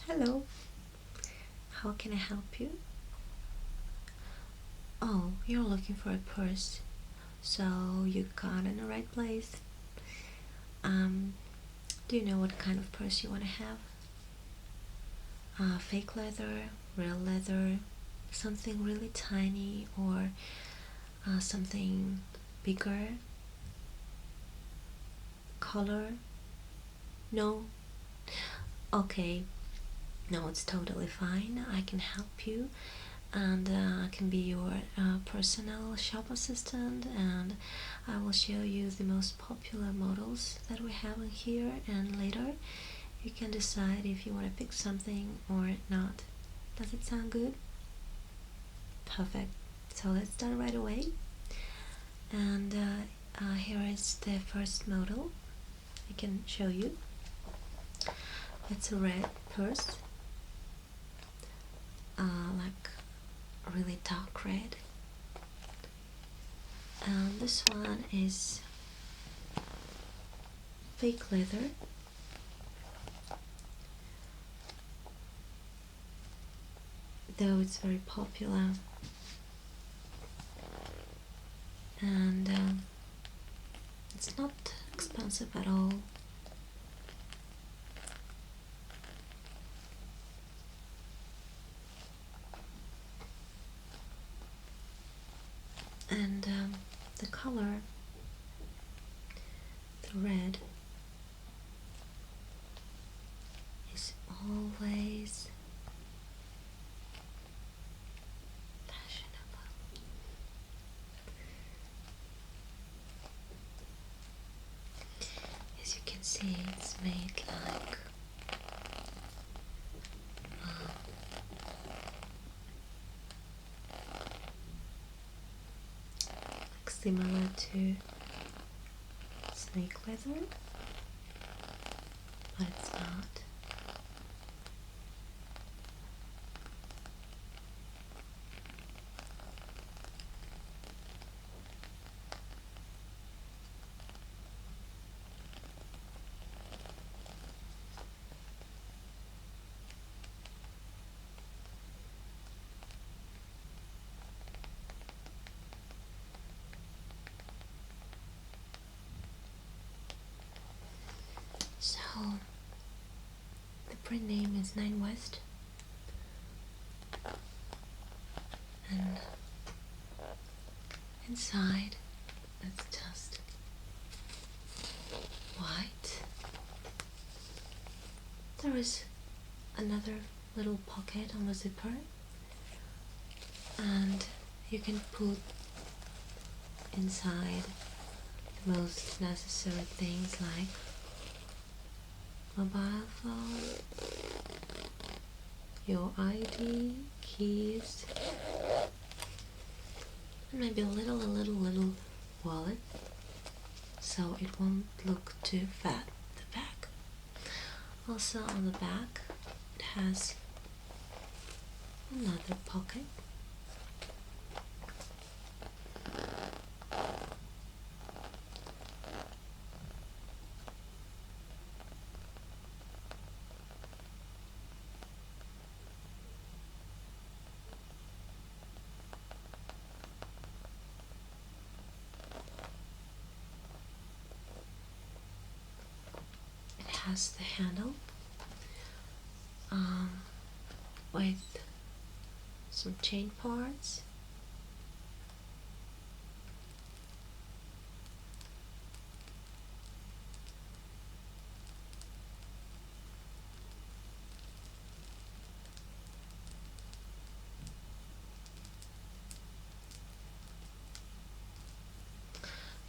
Hello, how can I help you? Oh, you're looking for a purse, so you got in the right place. Um, do you know what kind of purse you want to have? Fake leather, real leather, something really tiny, or something bigger? Color? No? Okay, no, it's totally fine. I can help you, and I can be your personal shop assistant, and I will show you the most popular models that we have in here, and later you can decide if you want to pick something or not. Does it sound good? Perfect. So let's start right away. And here is the first model I can show you. It's a red purse, like really dark red. And this one is fake leather. Though it's very popular, and it's not expensive at all. And the color, the red, is always fashionable. As you can see, it's made like similar to snake leather, but it's not. So the print name is 9 West, and inside it's just white. There is another little pocket on the zipper, and you can put inside the most necessary things like mobile phone, your ID, keys, and maybe a little wallet, so it won't look too fat, the back. Also on the back it has another pocket. It has the handle with some chain parts.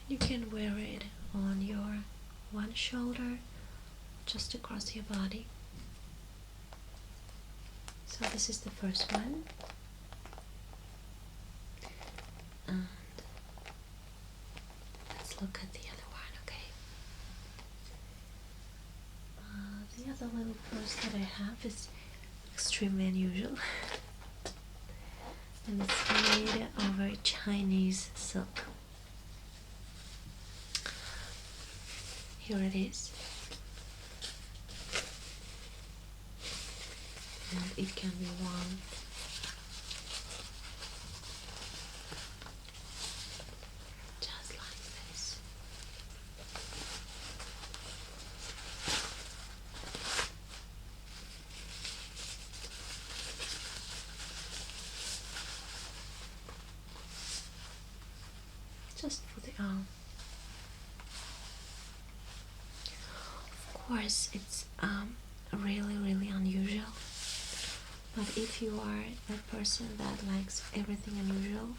You can wear it on your one shoulder, just across your body. So this is the first one, and let's look at the other one. Okay. The other little purse that I have is extremely unusual, and it's made over Chinese silk. Here it is. and it can be worn just like this. Just for the arm. Of course, it's really unusual, but if you are a person that likes everything unusual,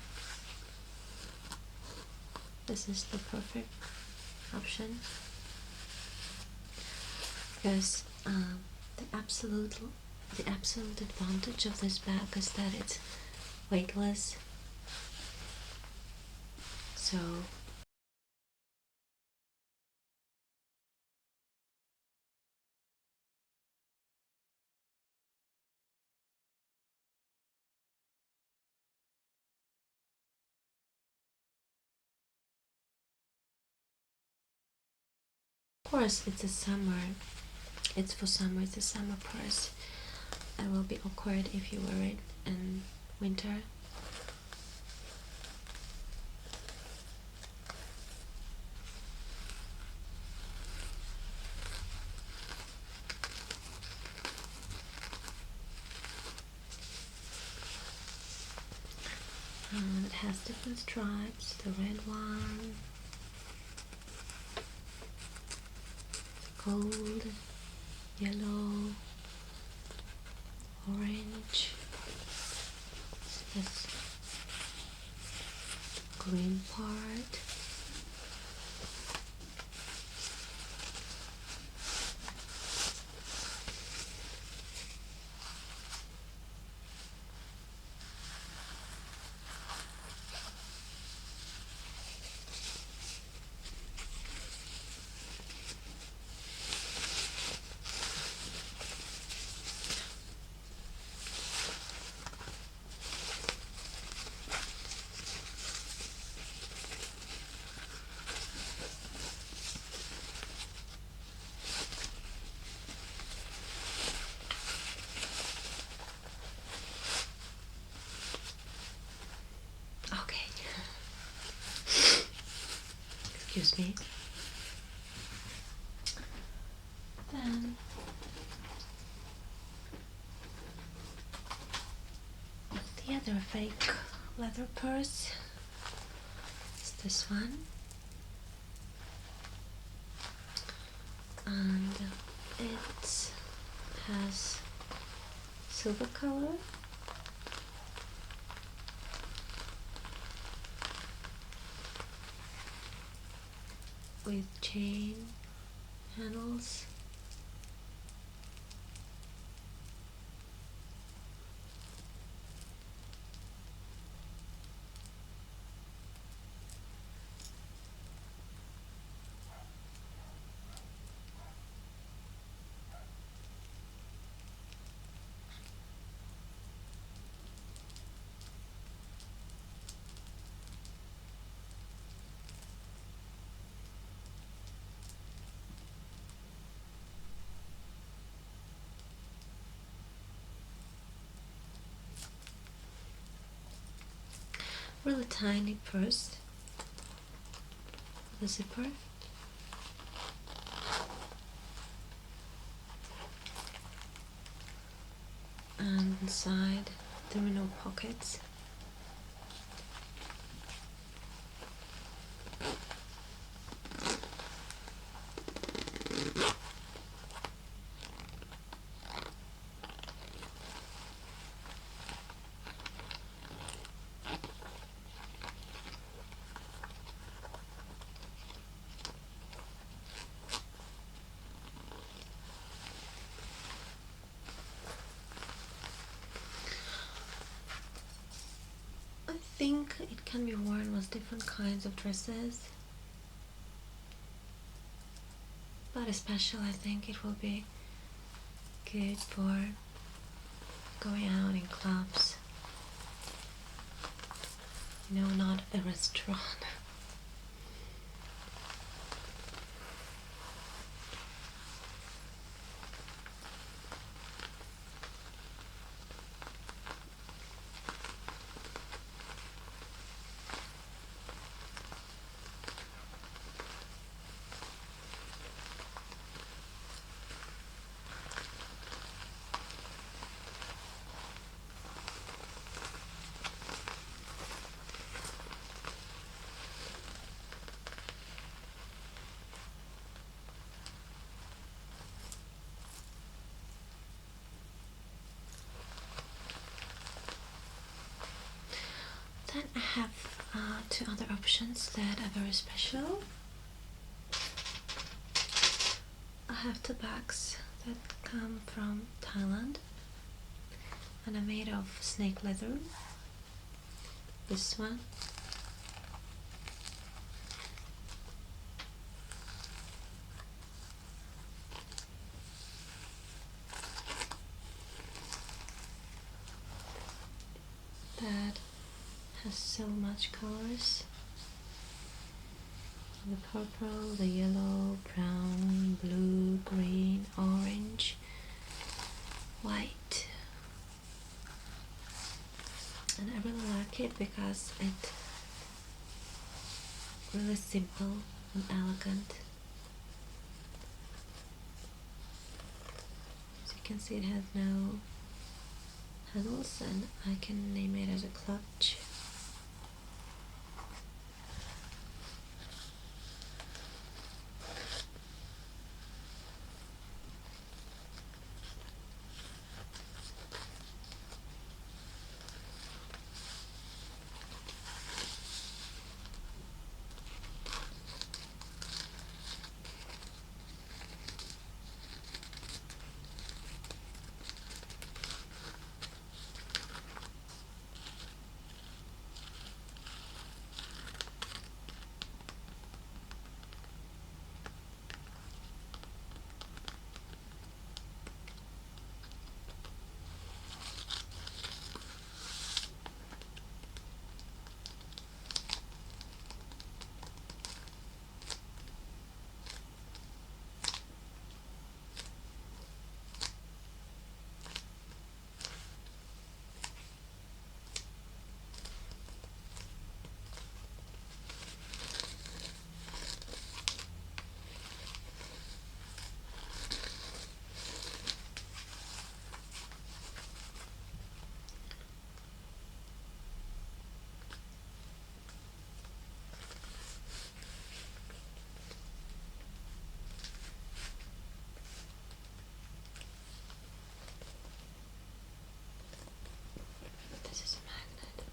this is the perfect option, because the absolute advantage of this bag is that it's weightless. So of course it's for summer, it's a summer purse. It will be awkward if you wear it in winter. It has different stripes, the red one, gold, yellow, orange, this green part, okay. Excuse me. Then the other fake leather purse is this one, and it has silver color with chain handles. Really tiny purse, the zipper, and inside there are no pockets. I think it can be worn with different kinds of dresses, but especially I think it will be good for going out in clubs, you know, not a restaurant. have two other options that are very special. I have two bags that come from Thailand and are made of snake leather. This one, that has so much colors: the purple, the yellow, brown, blue, green, orange, white. And I really like it because it's really simple and elegant. As you can see, it has no handles, and I can name it as a clutch. This is a magnet.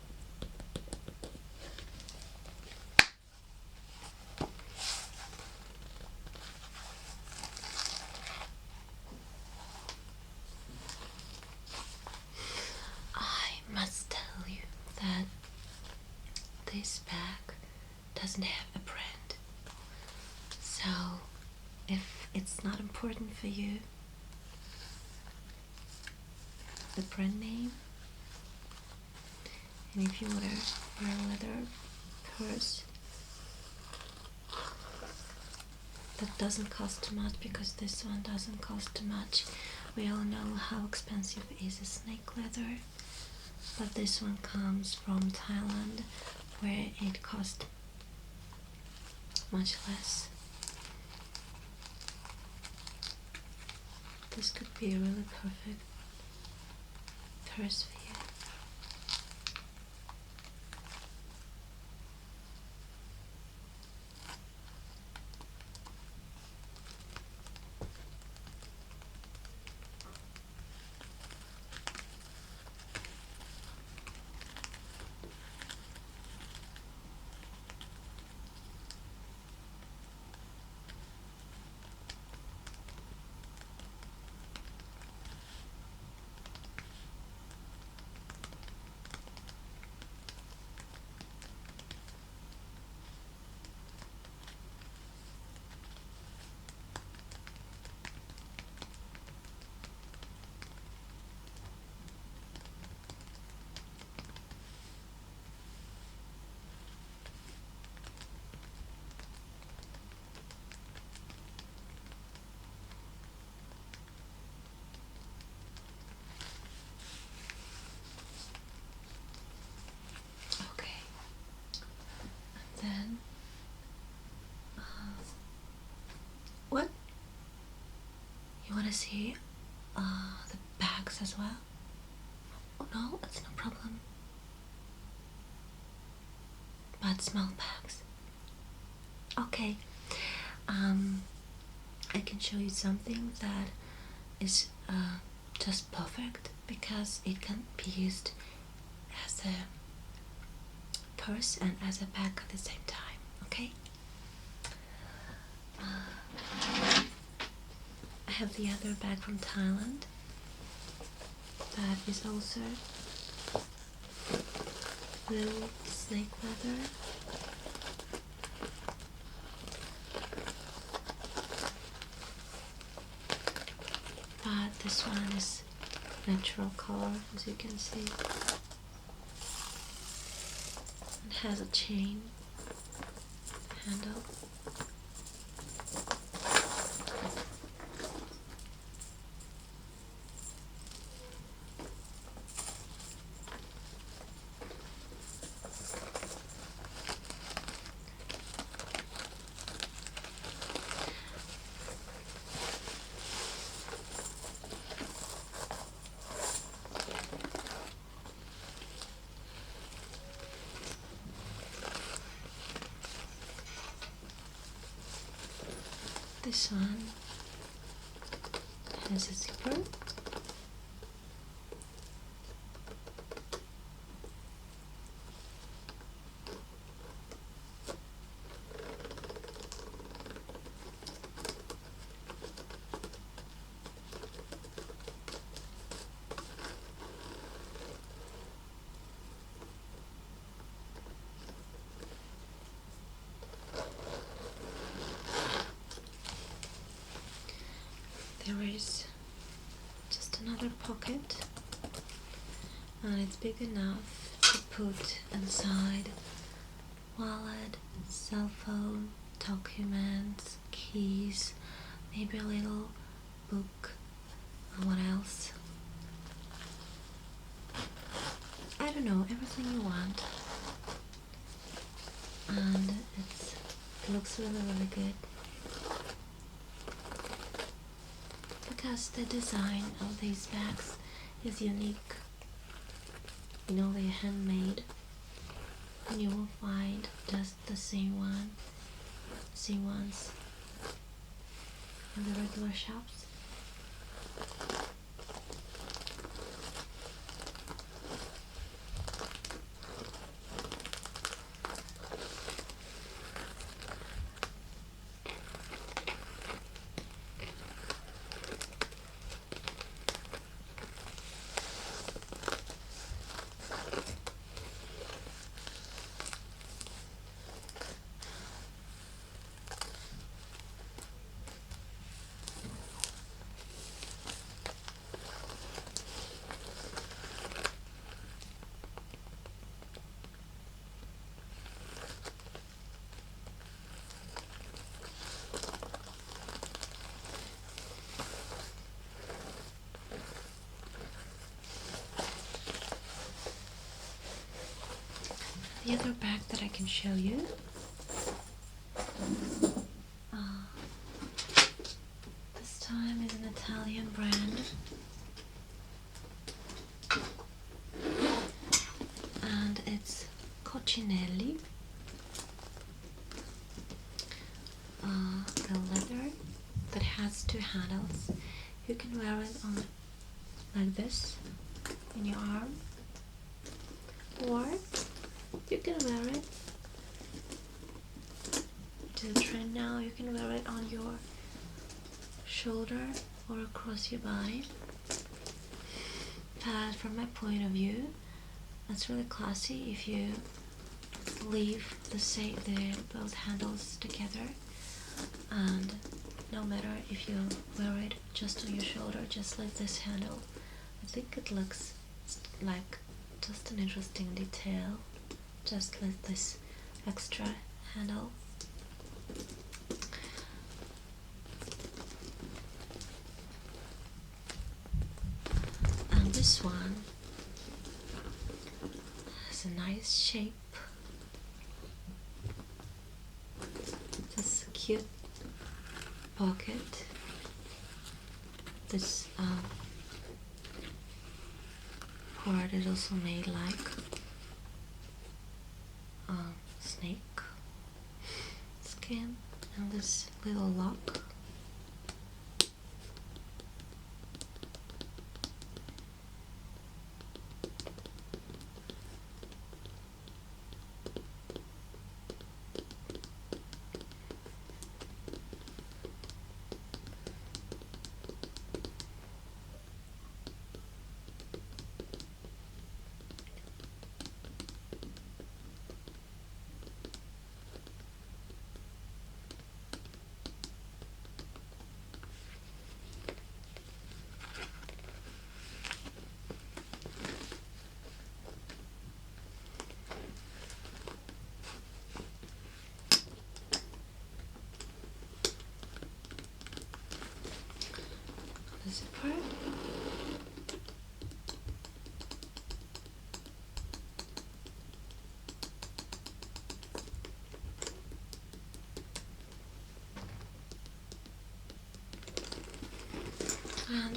I must tell you that this bag doesn't have a brand. So if it's not important for you, the brand name, and if you want to wear a leather purse that doesn't cost too much, because this one doesn't cost too much. We all know how expensive is a snake leather, but this one comes from Thailand, where it costs much less. This could be a really perfect purse for you. Then what? You want to see the bags as well? Oh no, it's no problem. But small bags. Okay. I can show you something that is just perfect, because it can be used as a purse and as a bag at the same time, okay? I have the other bag from Thailand that is also little snake leather. But this one is natural color, as you can see. It has a chain handle. This one has a zipper. There is just another pocket, and it's big enough to put inside wallet, cell phone, documents, keys, maybe a little book, and what else? I don't know, everything you want. And it looks really good. Because the design of these bags is unique. You know, they're handmade, and you will find just the same ones in the regular shops. The other bag that I can show you, this time is an Italian brand, and it's Coccinelli. The leather that has two handles. You can wear it on like this in your arm, or you can wear it to the trend now. You can wear it on your shoulder or across your body. But from my point of view, it's really classy if you leave both handles together, and no matter if you wear it just on your shoulder, just like this handle. I think it looks like just an interesting detail, just like this extra handle. And this one has a nice shape. This cute pocket. This part is also made like snake skin, and this little lock.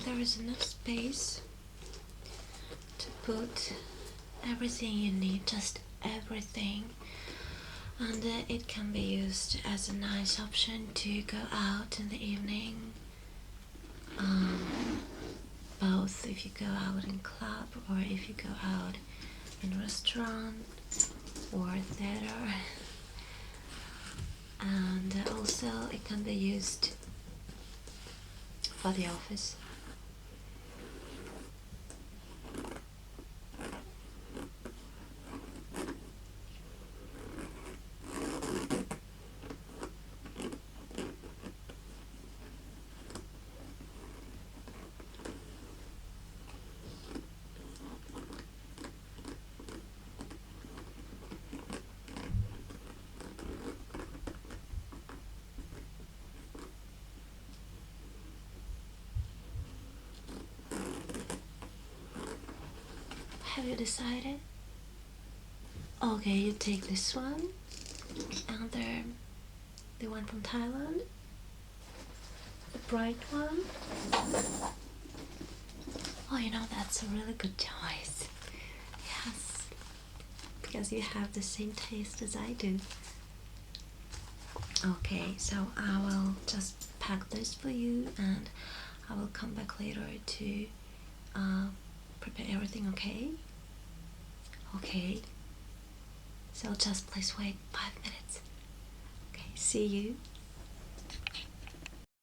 there is enough space to put everything you need, just everything. And it can be used as a nice option to go out in the evening, both if you go out in club or if you go out in restaurant or theater. And also it can be used for the office. Have you decided? Okay, you take this one and the one from Thailand, the bright one. Oh, you know, that's a really good choice. Yes, because you have the same taste as I do. Okay, so I will just pack this for you and I will come back later to prepare everything, okay? Okay, so just please wait 5 minutes. Okay, see you.